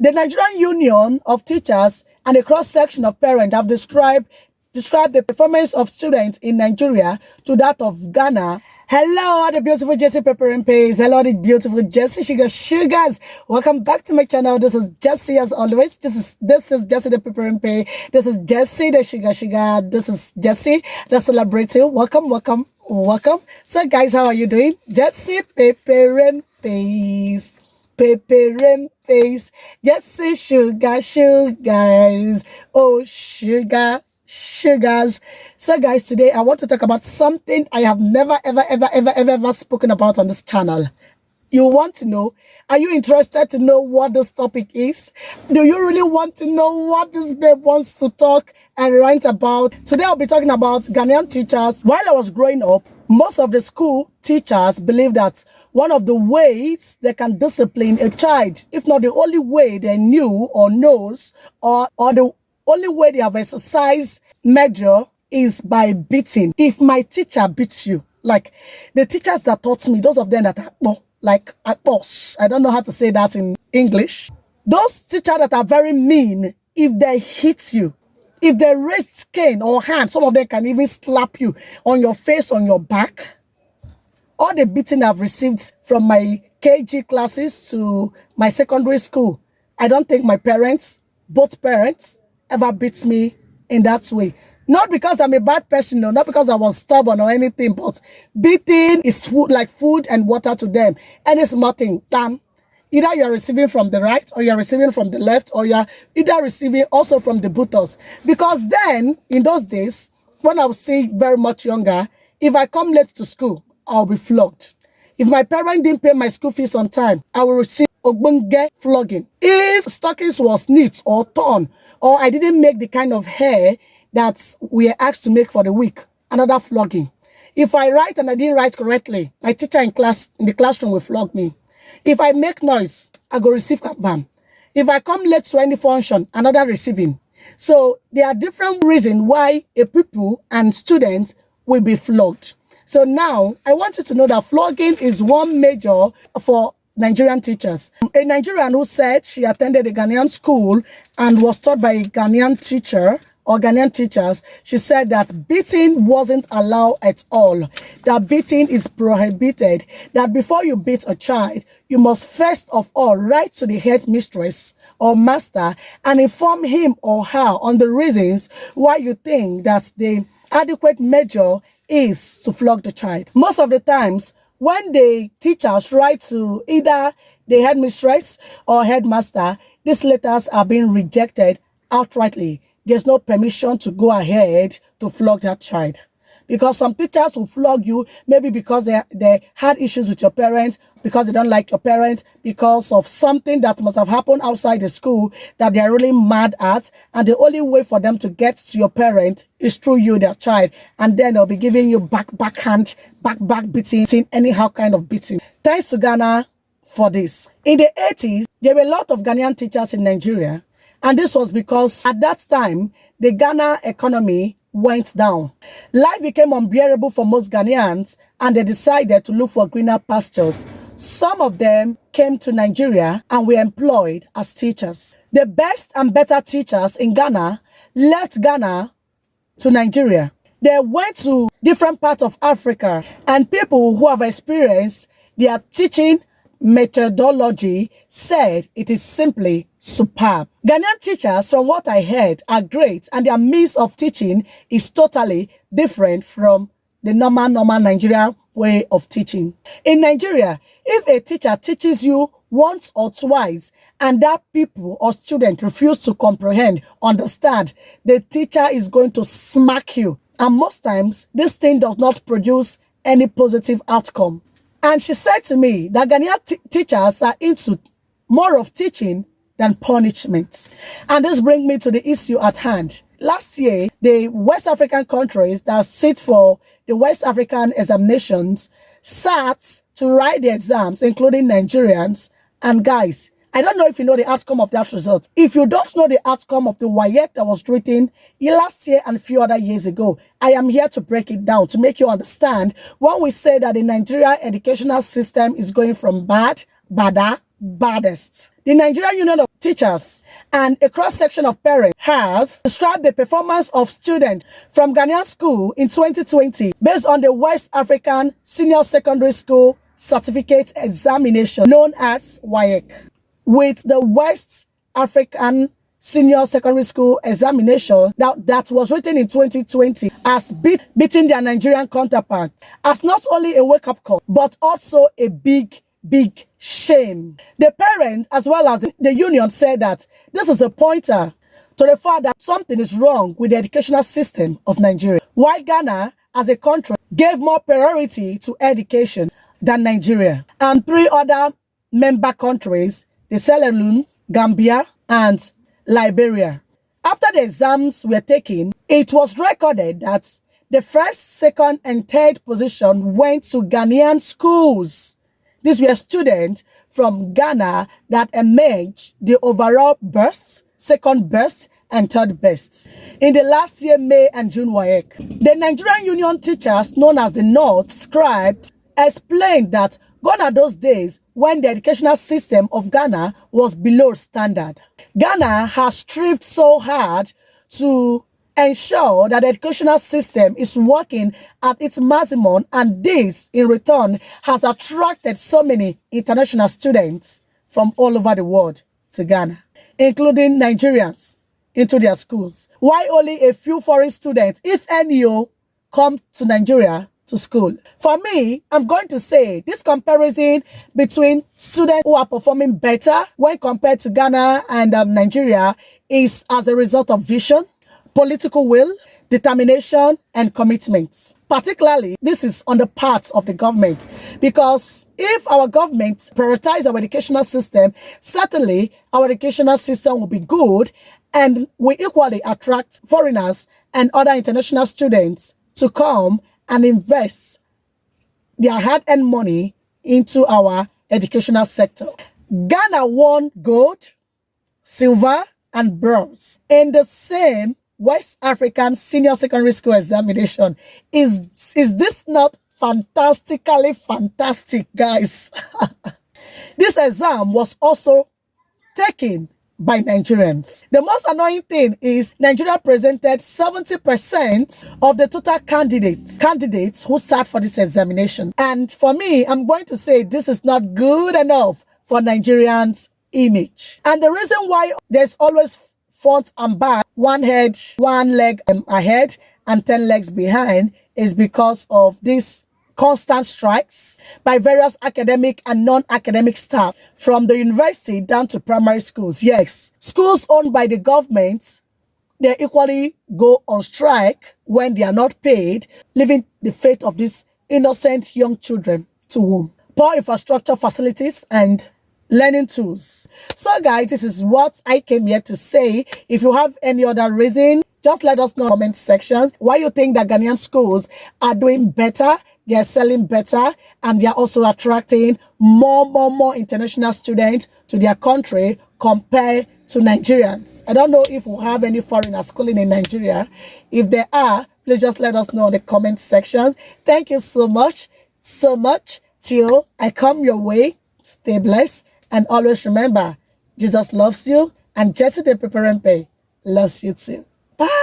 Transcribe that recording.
The Nigerian Union of Teachers and a cross-section of parents have described the performance of students in Nigeria to that of Ghana. Hello, the beautiful Jessie Pepper and Pace. Hello, the beautiful Jessie Sugars. Welcome back to my channel. This is Jessie as always. This is Jessie the Pepper and Pace. This is Jessie the Sugar. This is Jessie the Celebrity. Welcome. So guys, how are you doing? Jessie Pepper and Pace. Pepper and Pace. Jessie Sugars. Oh, sugars. So guys, today I want to talk about something I have never ever spoken about on this channel. You want to know? Are you interested to know what this topic is? Do you really want to know what this babe wants to talk and rant about? Today I'll be talking about Ghanaian teachers. While I was growing up, most of the school teachers believe that one of the ways they can discipline a child, if not the only way they knew or knows, or the only way they have exercise measure, is by beating. If my teacher beats you, like the teachers that taught me, those of them that are like boss, I don't know how to say that in English. Those teachers that are very mean, if they hit you, if they raise cane or hand, some of them can even slap you on your face, on your back. All the beating I've received from my KG classes to my secondary school, I don't think my parents, both parents, ever beat me in that way. Not because I'm a bad person, no, not because I was stubborn or anything, but beating is food, like food and water to them. And it's nothing. Damn. Either you're receiving from the right, or you're receiving from the left, or you're either receiving also from the booters. Because then, in those days, when I was still very much younger, if I come late to school, I'll be flogged. If my parents didn't pay my school fees on time, I will receive ogbonge flogging. If stockings was neat or torn, or I didn't make the kind of hair that we are asked to make for the week, another flogging. If I write and I didn't write correctly, my teacher in the classroom will flog me. If I make noise, I go receive kabam. If I come late to any function, another receiving. So there are different reasons why a pupil and students will be flogged. So now I want you to know that flogging is one major for Nigerian teachers. A Nigerian who said she attended a Ghanaian school and was taught by a Ghanaian teacher or Ghanaian teachers, she said that beating wasn't allowed at all. That beating is prohibited. That before you beat a child, you must first of all write to the headmistress or master and inform him or her on the reasons why you think that the adequate measure is to flog the child. Most of the times, when the teachers write to either the headmistress or headmaster, these letters are being rejected outrightly. There's no permission to go ahead to flog that child. Because some teachers will flog you, maybe because they had issues with your parents, because they don't like your parents, because of something that must have happened outside the school that they're really mad at. And the only way for them to get to your parent is through you, their child. And then they'll be giving you backhand beating, anyhow kind of beating. Thanks to Ghana for this. In the 80s, there were a lot of Ghanaian teachers in Nigeria. And this was because at that time, the Ghana economy went down. Life became unbearable for most Ghanaians, and they decided to look for greener pastures. Some of them came to Nigeria and were employed as teachers. The best and better teachers in Ghana left Ghana to Nigeria. They went to different parts of Africa, and people who have experienced their teaching methodology said it is simply superb. Ghanaian teachers, from what I heard, are great, and their means of teaching is totally different from the normal Nigerian way of teaching. In Nigeria, if a teacher teaches you once or twice and that people or students refuse to comprehend, understand, the teacher is going to smack you. And most times, this thing does not produce any positive outcome. And she said to me that Ghanaian teachers are into more of teaching than punishment. And this brings me to the issue at hand. Last year, the West African countries that sit for the West African examinations sat to write the exams, including Nigerians. And guys, I don't know if you know the outcome of that result. If you don't know the outcome of the WAEC that was written last year and a few other years ago, I am here to break it down to make you understand when we say that the Nigerian educational system is going from bada, baddest. The Nigerian Union of Teachers and a cross-section of parents have described the performance of students from Ghanaian school in 2020 based on the West African Senior Secondary School Certificate Examination known as WAEC, with the West African Senior Secondary School Examination that was written in 2020 as beating their Nigerian counterpart as not only a wake-up call, but also a big shame. The parent as well as the union said that this is a pointer to the fact that something is wrong with the educational system of Nigeria. While Ghana as a country gave more priority to education than Nigeria, and 3 other member countries, the Sierra Leone, Gambia, and Liberia. After the exams were taken, it was recorded that the first, second, and third position went to Ghanaian schools. These were students from Ghana that emerged the overall best, second best, and third best in the last year May and June WAEC. The Nigerian Union Teachers, known as the North Scribed, explained that gone are those days when the educational system of Ghana was below standard. Ghana has strived so hard to ensure that the educational system is working at its maximum, and this in return has attracted so many international students from all over the world to Ghana, including Nigerians, into their schools, while only a few foreign students, if any, come to Nigeria to school. For me, I'm going to say this comparison between students who are performing better when compared to Ghana and Nigeria is as a result of vision, political will, determination, and commitment. Particularly, this is on the part of the government, because if our government prioritize our educational system, certainly our educational system will be good and we equally attract foreigners and other international students to come and invest their hard-earned money into our educational sector. Ghana won gold, silver, and bronze in the same West African Senior Secondary School Examination. Is this not fantastically fantastic, guys? This exam was also taken by Nigerians. The most annoying thing is Nigeria presented 70% of the total candidates who sat for this examination. And for me, I'm going to say this is not good enough for Nigerians' image. And the reason why there's always front and back, one head, one leg ahead and 10 legs behind is because of this constant strikes by various academic and non-academic staff from the university down to primary schools. Yes, schools owned by the government, they equally go on strike when they are not paid, leaving the fate of these innocent young children to whom? Poor infrastructure facilities and learning tools. So guys, this is what I came here to say. If you have any other reason, just let us know in the comment section why you think that Ghanaian schools are doing better, they are selling better, and they are also attracting more international students to their country compared to Nigerians. I don't know if we have any foreigners schooling in Nigeria. If there are, please just let us know in the comment section. Thank you so much. Till I come your way, stay blessed, and always remember, Jesus loves you, and Jesse the Preparent Pay loves you too. Bye.